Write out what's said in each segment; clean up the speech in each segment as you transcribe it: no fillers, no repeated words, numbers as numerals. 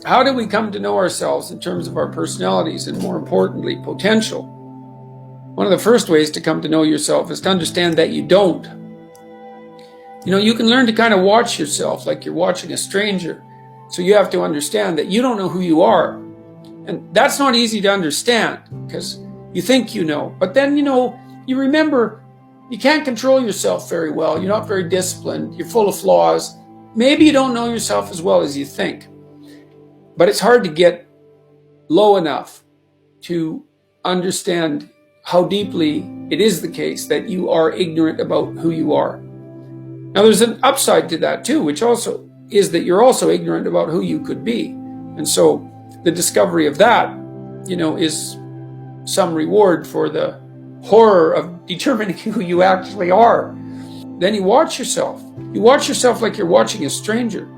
how do we come to know ourselves in terms of our personalities and, more importantly, potential? One of the first ways to come to know yourself is to understand that you don't. You can learn to kind of watch yourself like you're watching a stranger. So you have to understand that you don't know who you are. And that's not easy to understand because you think you know. But then, you remember you can't control yourself very well. You're not very disciplined. You're full of flaws. Maybe you don't know yourself as well as you think. But it's hard to get low enough to understand how deeply it is the case that you are ignorant about who you are. Now, there's an upside to that too, which also is that you're also ignorant about who you could be. And so the discovery of that, is some reward for the horror of determining who you actually are. Then you watch yourself. You watch yourself like you're watching a stranger.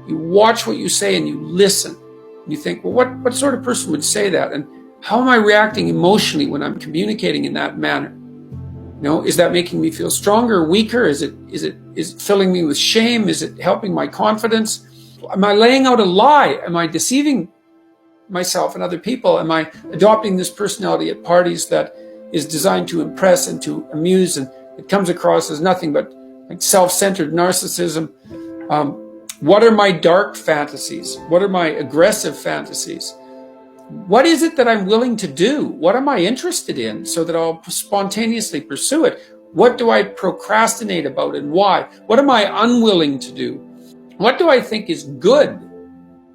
You watch what you say and you listen. And you think, well, what sort of person would say that? And how am I reacting emotionally when I'm communicating in that manner? Is that making me feel stronger or weaker? Is it filling me with shame? Is it helping my confidence? Am I laying out a lie? Am I deceiving myself and other people? Am I adopting this personality at parties that is designed to impress and to amuse, and it comes across as nothing but like self-centered narcissism? What are my dark fantasies? What are my aggressive fantasies? What is it that I'm willing to do? What am I interested in so that I'll spontaneously pursue it? What do I procrastinate about and why? What am I unwilling to do? What do I think is good?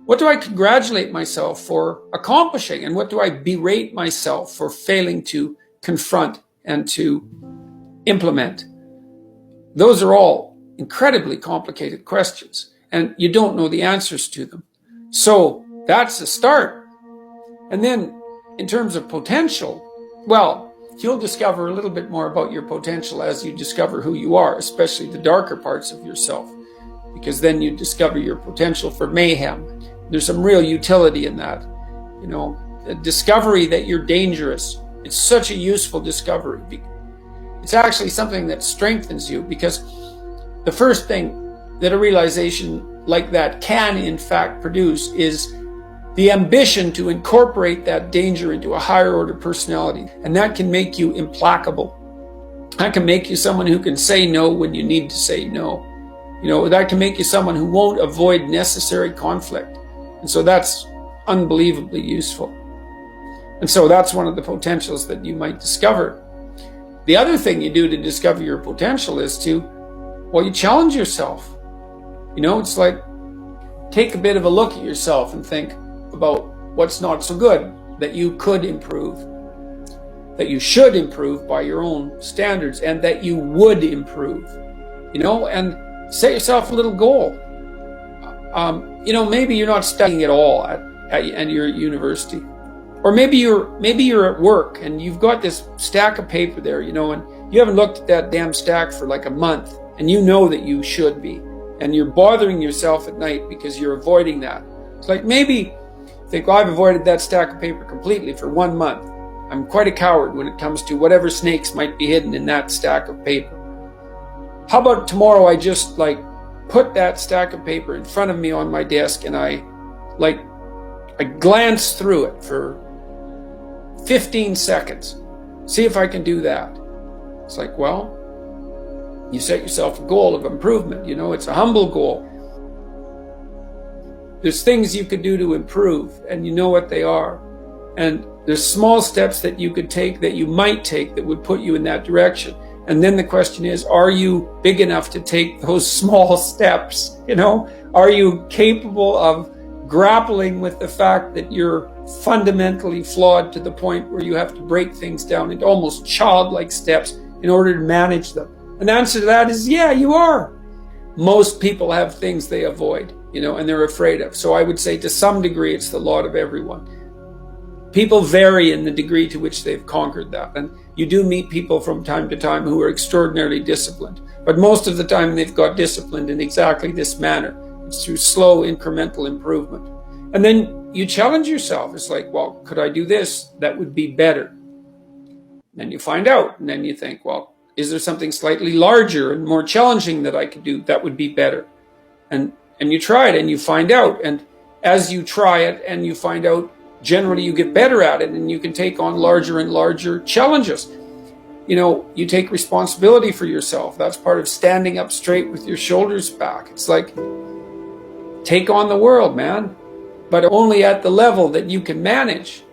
What do I congratulate myself for accomplishing? And what do I berate myself for failing to confront and to implement? Those are all incredibly complicated questions, and you don't know the answers to them. So that's a start. And then in terms of potential, well, you'll discover a little bit more about your potential as you discover who you are, especially the darker parts of yourself, because then you discover your potential for mayhem. There's some real utility in that. A discovery that you're dangerous. It's such a useful discovery. It's actually something that strengthens you, because the first thing that a realization like that can in fact produce is the ambition to incorporate that danger into a higher order personality. And that can make you implacable. That can make you someone who can say no when you need to say no. That can make you someone who won't avoid necessary conflict. And so that's unbelievably useful. And so that's one of the potentials that you might discover. The other thing you do to discover your potential is you challenge yourself. It's like, take a bit of a look at yourself and think about what's not so good that you could improve, that you should improve by your own standards, and that you would improve, and set yourself a little goal. Maybe you're not studying at all at your university, or maybe you're at work and you've got this stack of paper there, and you haven't looked at that damn stack for like a month, and you know that you should be, and you're bothering yourself at night because you're avoiding that. It's like, maybe think, well, I've avoided that stack of paper completely for 1 month. I'm quite a coward when it comes to whatever snakes might be hidden in that stack of paper. How about tomorrow I just put that stack of paper in front of me on my desk, and I glance through it for 15 seconds. See if I can do that. It's like, well, you set yourself a goal of improvement. It's a humble goal. There's things you could do to improve, and you know what they are. And there's small steps that you could take, that you might take, that would put you in that direction. And then the question is, are you big enough to take those small steps? Are you capable of grappling with the fact that you're fundamentally flawed to the point where you have to break things down into almost childlike steps in order to manage them? And the answer to that is, yeah, you are. Most people have things they avoid, and they're afraid of. So I would say to some degree, it's the lot of everyone. People vary in the degree to which they've conquered that. And you do meet people from time to time who are extraordinarily disciplined. But most of the time they've got disciplined in exactly this manner. It's through slow incremental improvement. And then you challenge yourself. It's like, well, could I do this? That would be better. Then you find out. And then you think, well, is there something slightly larger and more challenging that I could do? That would be better. And you try it and you find out. And as you try it and you find out, generally you get better at it and you can take on larger and larger challenges. You know, you take responsibility for yourself. That's part of standing up straight with your shoulders back. It's like, take on the world, man, but only at the level that you can manage.